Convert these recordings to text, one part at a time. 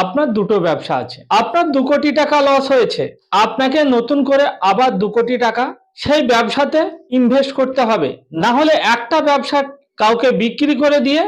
আপনার দুটো ব্যবসা আছে, আপনার 2 কোটি টাকা লস হয়েছে, আপনাকে নতুন করে আবার 2 কোটি টাকা সেই ব্যবসাতে ইনভেস্ট করতে হবে। না হলে একটা ব্যবসা কাউকে বিক্রি করে দিয়ে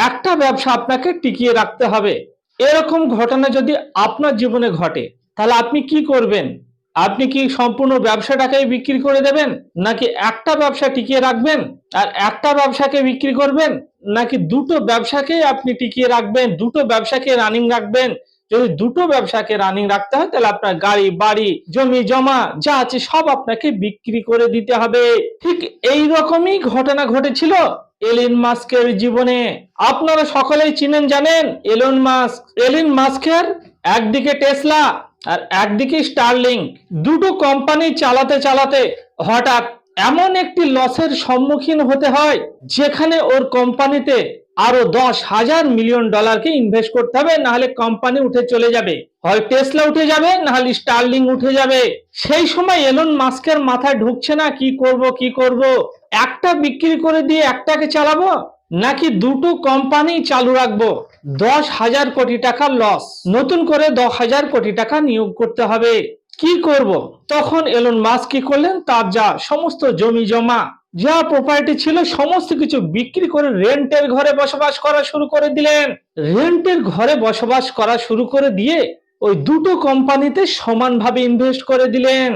একটা ব্যবসা আপনাকে টিকিয়ে রাখতে হবে। এরকম ঘটনা যদি আপনার জীবনে ঘটে তাহলে আপনি কি করবেন? আপনি কি সম্পূর্ণ ব্যবসাটাকেই বিক্রি করে দেবেন, নাকি একটা ব্যবসা টিকিয়ে রাখবেন আর একটা ব্যবসাকে বিক্রি করবেন, নাকি দুটো ব্যবসাকে আপনি টিকিয়ে রাখবেন, দুটো ব্যবসাকে রানিং রাখবেন? যদি দুটো ব্যবসাকে রানিং রাখতে হয় তাহলে আপনার গাড়ি বাড়ি জমি জমা যা আছে সব আপনাকে বিক্রি করে দিতে হবে। ঠিক এই রকমই ঘটনা ঘটেছিল এলন মাস্কের জীবনে। আপনারা সকলেই চিনেন জানেন এলন মাস্কের একদিকে টেসলা আর একদিকে স্টারলিংক, দুটো কোম্পানি চালাতে চালাতে হঠাৎ এমন একটি লসের সম্মুখীন হতে হয় যেখানে ওর কোম্পানিতে আরো $10,000 মিলিয়ন ইনভেস্ট করতে হবে, না হলে কোম্পানি উঠে চলে যাবে। হয় টেসলা উঠে যাবে, না হলে স্টারলিংক উঠে যাবে। সেই সময় এলন মাস্কের মাথায় ঢুকছে না কি করব, একটা বিক্রি করে দিয়ে একটাকে চালাবো নাকি দুটো কোম্পানি চালু রাখবো। 10,000 কোটি টাকা লস, নতুন করে 10,000 কোটি টাকা নিয়োগ করতে হবে, কি করব? তখন এলন মাস্ক কি করলেন, তার যা সমস্ত জমি জমা যা প্রপার্টি ছিল সমস্ত কিছু বিক্রি করে রেন্টের ঘরে বসবাস করা শুরু করে দিলেন। রেন্টের ঘরে বসবাস করা শুরু করে দিয়ে ওই দুটো কোম্পানিতে সমানভাবে ইনভেস্ট করে দিলেন।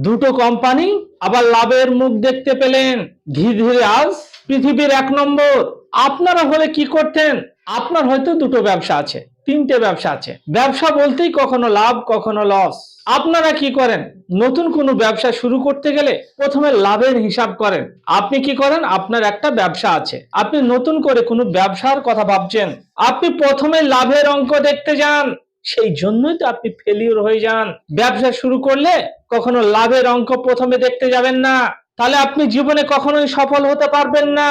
দুটো কোম্পানি আবার লাভের মুখ দেখতে পেলেন। ধীরে ধীরে আজ পৃথিবীর 1 নম্বর। আপনারা হলে কি করতেন? আপনার হয়তো দুটো ব্যবসা আছে, 3টে ব্যবসা আছে, ব্যবসা বলতেই কখনো লাভ কখনো লস। আপনারা কি করেন? নতুন কোনো ব্যবসা শুরু করতে গেলে প্রথমে লাভের হিসাব করেন। আপনি কি করেন? আপনার একটা ব্যবসা আছে, আপনি নতুন করে কোনো ব্যবসার কথা ভাবছেন, আপনি প্রথমে লাভের অঙ্ক দেখতে যান, সেই জন্যই তো আপনি ফেলিওর হয়ে যান। ব্যবসা শুরু করলে কখনো লাভের অঙ্ক প্রথমে দেখতে যাবেন না, তাহলে আপনি জীবনে কখনোই সফল হতে পারবেন না।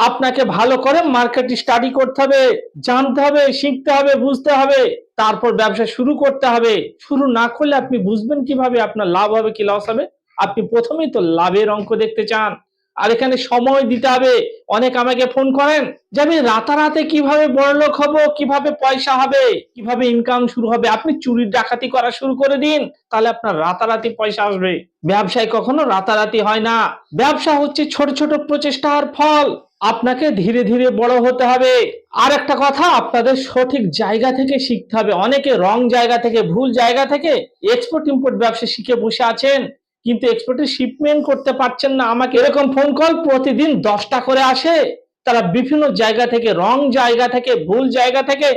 আপনাকে ভালো করে মার্কেট স্টাডি করতে হবে, জানতে হবে, শিখতে হবে, বুঝতে হবে, তারপর ব্যবসা শুরু করতে হবে। শুরু না করলে আপনি বুঝবেন কিভাবে আপনার লাভ হবে কি লস হবে? আপনি প্রথমেই তো লাভের অঙ্ক দেখতে চান, আর এখানে সময় দিতে হবে। অনেক আমাকে ফোন করেন যে আমি রাতারাতি কিভাবে বড়লোক হব, কিভাবে পয়সা হবে, কিভাবে ইনকাম শুরু হবে। আপনি চুরি ডাকাতি করা শুরু করে দিন, তাহলে আপনার রাতারাতি পয়সা আসবে। ব্যবসায় কখনো রাতারাতি হয় না, ব্যবসা হচ্ছে ছোট ছোট প্রচেষ্টার ফল। আপনাকে ধীরে ধীরে বড় হতে হবে। আর একটা কথা, আপনাদের সঠিক জায়গা থেকে শিখতে হবে। অনেকে রং জায়গা থেকে, ভুল জায়গা থেকে এক্সপোর্ট ইম্পোর্ট ব্যবসা শিখে বসে আছেন, কিন্তু এক্সপোর্টের শিপমেন্ট করতে পারছেন না। আমাকে এরকম ফোন কল প্রতিদিন 10টা করে আসে। তারা বিভিন্ন জায়গা থেকে, রং জায়গা থেকে, ভুল জায়গা থেকে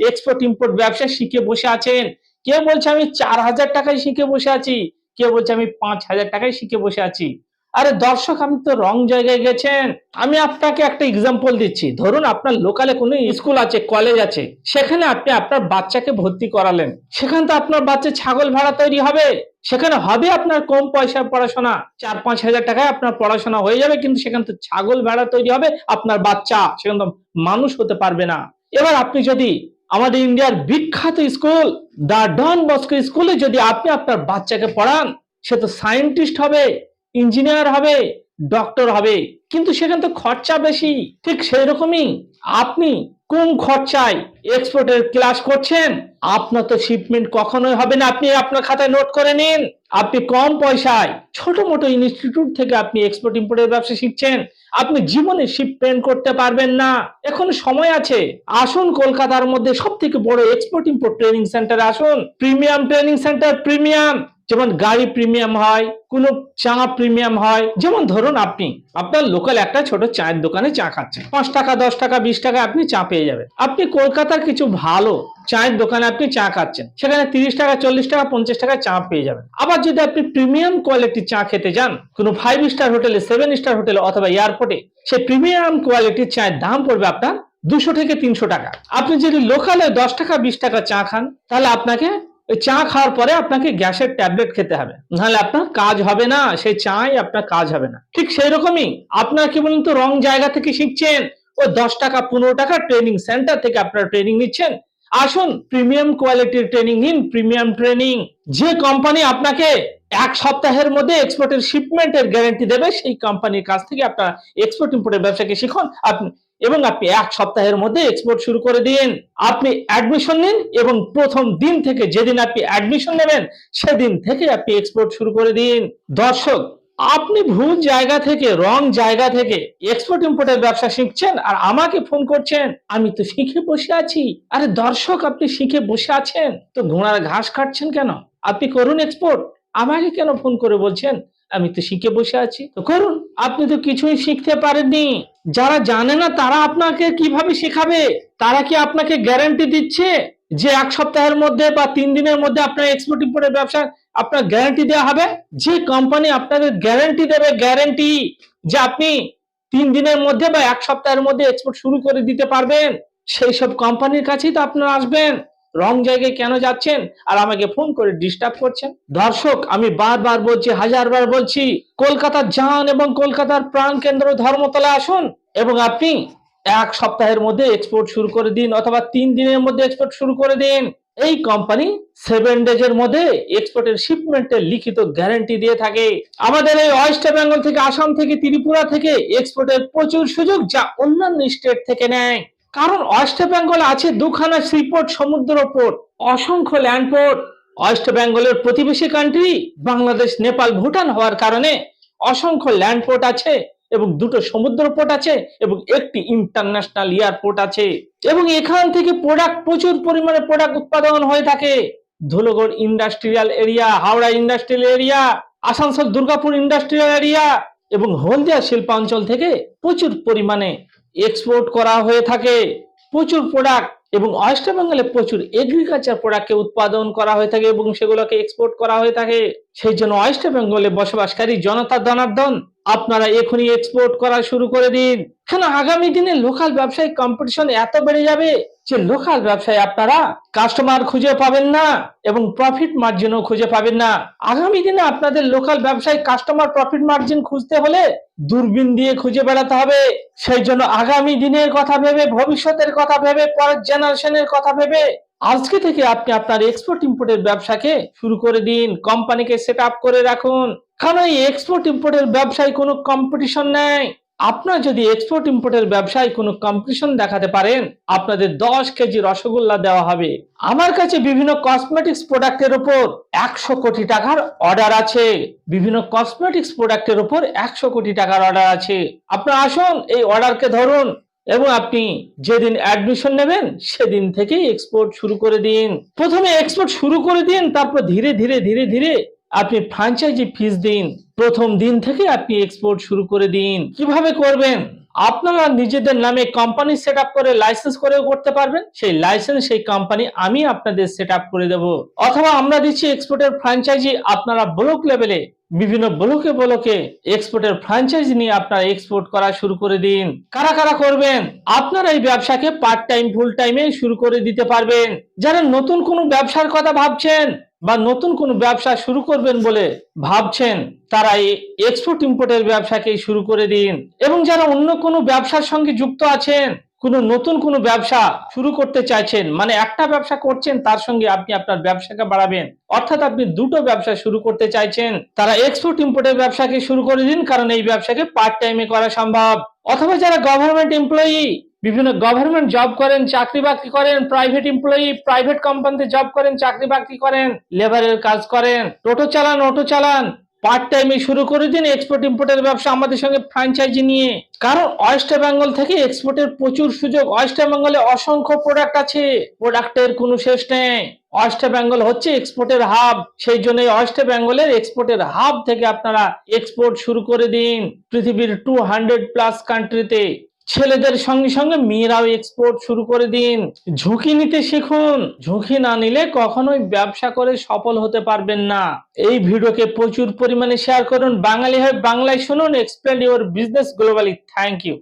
এক্সপোর্ট ইম্পোর্ট ব্যবসা শিখে বসে আছেন। কেউ বলছে আমি 4,000 টাকায় শিখে বসে আছি, কেউ বলছে আমি 5,000 টাকায় শিখে বসে আছি। আরে দর্শক, আপনি তো রং জায়গায় গেছেন। আমি আপনাকে একটা এক্সাম্পল দিচ্ছি। ধরুন আপনার লোকালে কোনো স্কুল আছে, কলেজ আছে, সেখানে আপনি আপনার বাচ্চাকে ভর্তি করালেন। সেখানে তো আপনার বাচ্চা ছাগল ভেড়া তৈরি হবে। সেখানে হবে আপনার কম পয়সার পড়াশোনা, 4-5 হাজার টাকায় আপনার পড়াশোনা হয়ে যাবে, কিন্তু সেখানে তো ছাগল ভেড়া তৈরি হবে আপনার বাচ্চা, সেখানে তো মানুষ হতে পারবে না। এবার আপনি যদি আমাদের ইন্ডিয়ার বিখ্যাত স্কুল দা ডন বস্কো স্কুলে যদি আপনি আপনার বাচ্চাকে পড়ান, সে তো সায়েন্টিস্ট হবে, ইঞ্জিনিয়ার হবে, ডক্টর হবে, কিন্তু সেখানে তো খরচা বেশি। ঠিক সেই রকমই আপনি কম খরচায় এক্সপোর্টের ক্লাস করছেন, আপনার তো শিপমেন্ট কখনোই হবে না। আপনি আপনার খাতায় নোট করে নিন, আপনি কম পয়সায় ছোট মোটো ইনস্টিটিউট থেকে আপনি এক্সপোর্ট ইম্পোর্টের ব্যবসা শিখছেন, আপনি জীবনে শিপমেন্ট করতে পারবেন না। এখন সময় আছে, আসুন কলকাতার মধ্যে সব থেকে বড় এক্সপোর্ট ইম্পোর্ট ট্রেনিং সেন্টারে আসুন। প্রিমিয়াম ট্রেনিং সেন্টার, প্রিমিয়াম, যেমন গাড়ি প্রিমিয়াম হয়, কোনো চা প্রিমিয়াম হয়। যেমন ধরুন আপনি আপনার লোকাল একটা ছোট চায়ের দোকানে চা খাচ্ছেন, 5 টাকা 10 টাকা 20 টাকা আপনি চা পেয়ে যাবেন। আপনি কলকাতার কিছু ভালো চায়ের দোকানে আপনি চা খাচ্ছেন, সেখানে 30 টাকা 40 টাকা 50 টাকা চা পেয়ে যাবেন। আবার যদি আপনি প্রিমিয়াম কোয়ালিটির চা খেতে যান কোনো 5 স্টার হোটেলে, 7 স্টার হোটেলে অথবা এয়ারপোর্টে, সেই প্রিমিয়াম কোয়ালিটির চায়ের দাম পড়বে আপনার 200 থেকে 300 টাকা। আপনি যদি লোকালে 10 টাকা 20 টাকা চা খান, তাহলে আপনাকে চা খাওয়ার পরে আপনাকে গ্যাসের ট্যাবলেট খেতে হবে, নাহলে আপনার কাজ হবে না, সেই চাই আপনার কাজ হবে না। ঠিক সেই রকমই আপনার কি বলুন তো, রং জায়গা থেকে শিখছেন, ও 10 টাকা 15 টাকা ট্রেনিং সেন্টার থেকে আপনারা ট্রেনিং নিচ্ছেন। আসুন প্রিমিয়াম কোয়ালিটির ট্রেনিং নিন, প্রিমিয়াম ট্রেনিং। যে কোম্পানি আপনাকে 1 সপ্তাহের মধ্যে এক্সপোর্টের শিপমেন্টের গ্যারান্টি দেবে, সেই কোম্পানির কাছ থেকে আপনারা এক্সপোর্ট ইম্পোর্টের ব্যবসাকে শিখুন। আপনি এবং আপনি 1 সপ্তাহের মধ্যে এক্সপোর্ট শুরু করে দিন। আপনি অ্যাডমিশন নিন এবং প্রথম দিন থেকে যেদিন আপনি অ্যাডমিশন নেবেন সেদিন থেকে আপনি এক্সপোর্ট শুরু করে দিন। দর্শক, আপনি ভুল জায়গা থেকে, রং জায়গা থেকে এক্সপোর্ট ইম্পোর্টের ব্যবসা শিখছেন আর আমাকে ফোন করছেন। আমি তো শিখে বসে আছি। আরে দর্শক, আপনি শিখে বসে আছেন তো ঘোড়ার ঘাস কাটছেন কেন? আপনি করুন এক্সপোর্ট। আমাকে কেন ফোন করে বলছেন আমি তো শিখে বসে আছি? তো করুন। আপনি তো কিছুই শিখতে পারেননি। যারা জানে না তারা আপনাকে কিভাবে শেখাবে? তারা কি আপনাকে গ্যারান্টি দিচ্ছে যে 1 সপ্তাহের মধ্যে বা 3 দিনের মধ্যে আপনার এক্সপোর্ট ইম্পোর্টের ব্যবসা আপনার গ্যারান্টি দেওয়া হবে? যে কোম্পানি আপনাদের গ্যারান্টি দেবে, গ্যারান্টি যে আপনি 3 দিনের মধ্যে বা 1 সপ্তাহের মধ্যে এক্সপোর্ট শুরু করে দিতে পারবেন, সেই সব কোম্পানির কাছেই তো আপনারা আসবেন। রং জায়গায় কেন যাচ্ছেন আর আমাকে ফোন করে ডিস্টার্ব করছেন? দর্শক, আমি বারবার বলছি, হাজারবার বলছি, কলকাতার যান এবং কলকাতার প্রাণ কেন্দ্র ধর্মতলায় আসুন এবং আপনি 1 সপ্তাহের মধ্যে এক্সপোর্ট শুরু করে দিন অথবা 3 দিনের মধ্যে এক্সপোর্ট শুরু করে দিন। এই কোম্পানি 7 ডেজের মধ্যে এক্সপোর্টের শিপমেন্টের লিখিত গ্যারান্টি দিয়ে থাকে। আমাদের এই ওয়েস্ট বেঙ্গল থেকে, আসাম থেকে, ত্রিপুরা থেকে এক্সপোর্টের প্রচুর সুযোগ যা অন্যান্য স্টেট থেকে নেয়। কারণ ওয়েস্ট বেঙ্গল আছে 2খানা সিপোর্ট, সমুদ্র পোর্ট, অসংখ্য ল্যান্ড পোর্ট। ওয়েস্ট বেঙ্গলের প্রতিবেশী কান্ট্রি বাংলাদেশ, নেপাল, ভুটান হওয়ার কারণে অসংখ্য ল্যান্ড পোর্ট আছে এবং 2টো সমুদ্র পোর্ট আছে এবং একটি ইন্টারন্যাশনাল এয়ারপোর্ট আছে এবং এখান থেকে প্রচুর পরিমাণে প্রোডাক্ট উৎপাদন হয়ে থাকে। Dhulagarh industrial area, Howrah industrial area, Asansol Durgapur industrial area এবং হলদিয়া শিল্পাঞ্চল থেকে প্রচুর পরিমাণে এক্সপোর্ট করা হয়ে থাকে প্রচুর প্রোডাক্ট। এবং ওয়েস্ট বেঙ্গলে প্রচুর এগ্রিকালচার প্রোডাক্টকে উৎপাদন করা হয়ে থাকে এবং সেগুলোকে এক্সপোর্ট করা হয়ে থাকে। সেই জন্য ওয়েস্ট বেঙ্গলে বসবাসকারী জনতা জনার্দন, আপনারা এখনই এক্সপোর্ট করা শুরু করে দিন। কেন আগামী দিনে লোকাল ব্যবসায়ী কম্পিটিশন এত বেড়ে যাবে যে লোকাল ব্যবসায়ী আপনারা কাস্টমার খুঁজে পাবেন না এবং প্রফিট মার্জিনও খুঁজে পাবেন না। আগামী দিনে আপনাদের লোকাল ব্যবসায়ী কাস্টমার, প্রফিট মার্জিন খুঁজতে হলে দূরবীন দিয়ে খুঁজে বেড়াতে হবে। সেই জন্য আগামী দিনের কথা ভেবে, ভবিষ্যতের কথা ভেবে, পরের জেনারেশনের কথা ভেবে আজকে থেকে আপনি আপনার এক্সপোর্ট ইম্পোর্টের ব্যবসাকে শুরু করে দিন। কোম্পানিকে সেট আপ করে রাখুন। কারণ এই এক্সপোর্ট ইম্পোর্টের ব্যবসায় কোনো কম্পিটিশন নেই। আপনার যদি এক্সপোর্ট ইম্পোর্টের ব্যবসায় কোনো কম্পিটিশন দেখাতে পারেন, আপনাদের 10 কেজি রসগোল্লা দেওয়া হবে। আমার কাছে বিভিন্ন কসমেটিক্স প্রোডাক্টের উপর 100 কোটি টাকার অর্ডার আছে। বিভিন্ন কসমেটিক্স প্রোডাক্টের উপর 100 কোটি টাকার অর্ডার আছে। আপনারা আসুন, এই অর্ডারকে ধরুন এবং আপনি যেদিন অ্যাডমিশন নেবেন সেদিন থেকেই এক্সপোর্ট শুরু করে দিন। প্রথমে এক্সপোর্ট শুরু করে দিন, তারপর ধীরে ধীরে ধীরে ধীরে আপনি ফ্র্যাঞ্চাইজি ফিস দিন। প্রথম দিন থেকে আপনি এক্সপোর্ট শুরু করে দিন। কিভাবে করবেন? আপনারা নিজেদের নামে কোম্পানি সেট আপ করে লাইসেন্স করেও করতে পারবেন। সেই লাইসেন্স, সেই কোম্পানি আমি আপনাদের সেট আপ করে দেব। অথবা আমরা দিচ্ছি এক্সপোর্টের ফ্র্যাঞ্চাইজি। আপনারা ব্লক লেভেলে বিভিন্ন ব্লকে এক্সপোর্টের ফ্র্যাঞ্চাইজি নিয়ে আপনারা এক্সপোর্ট করা শুরু করে দিন। কারা কারা করবেন? আপনারা এই ব্যবসাকে পার্ট টাইম, ফুল টাইমে শুরু করে দিতে পারবেন। যারা নতুন কোনো ব্যবসার কথা ভাবছেন বা নতুন কোনো ব্যবসা শুরু করবেন বলে ভাবছেন, তারা এই এক্সপোর্ট ইম্পোর্টের ব্যবসাকে শুরু করে দিন। এবং যারা অন্য কোনো ব্যবসার সঙ্গে যুক্ত আছেন, কোনো নতুন কোনো ব্যবসা শুরু করতে চাইছেন, মানে একটা ব্যবসা করছেন তার সঙ্গে আপনি আপনার ব্যবসাকে বাড়াবেন, অর্থাৎ আপনি 2টো ব্যবসা শুরু করতে চাইছেন, তারা এক্সপোর্ট ইম্পোর্টের ব্যবসাকে শুরু করে দিন। কারণ এই ব্যবসাকে পার্ট টাইমে করা সম্ভব। অথবা যারা গভর্নমেন্ট এমপ্লয়ি, বিভিন্ন গভর্নমেন্ট জব করেন, চাকরি বাকরি করেন, প্রাইভেট এমপ্লয়ি, প্রাইভেট কোম্পানিতে জব করেন, চাকরি বাকরি করেন, লেবারের কাজ করেন, টোটো চালান, অটো চালান, পার্ট টাইমে শুরু করে দিন এক্সপোর্ট ইম্পোর্টের ব্যবসা আমাদের সঙ্গে ফ্র্যাঞ্চাইজি নিয়ে। কারণ ওয়েস্ট বেঙ্গল থেকে এক্সপোর্টের প্রচুর সুযোগ। ওয়েস্ট বেঙ্গলে অসংখ্য প্রোডাক্ট আছে, প্রোডাক্টের কোনো শেষ নেই। ওয়েস্ট বেঙ্গল হচ্ছে এক্সপোর্টের হাব। সেই জন্য ওয়েস্ট বেঙ্গলের এক্সপোর্টের হাব থেকে আপনারা এক্সপোর্ট শুরু করে দিন পৃথিবীর 200+ কান্ট্রিতে। ছেলেদের সঙ্গে সঙ্গে মেয়েরাও এক্সপোর্ট শুরু করে দিন। ঝুঁকি নিতে শিখুন। ঝুঁকি না নিলে কখনোই ব্যবসা করে সফল হতে পারবেন না। এই ভিডিওকে প্রচুর পরিমাণে শেয়ার করুন। বাঙালি হয়ে বাংলায় শুনুন। Expand your business globally. Thank you.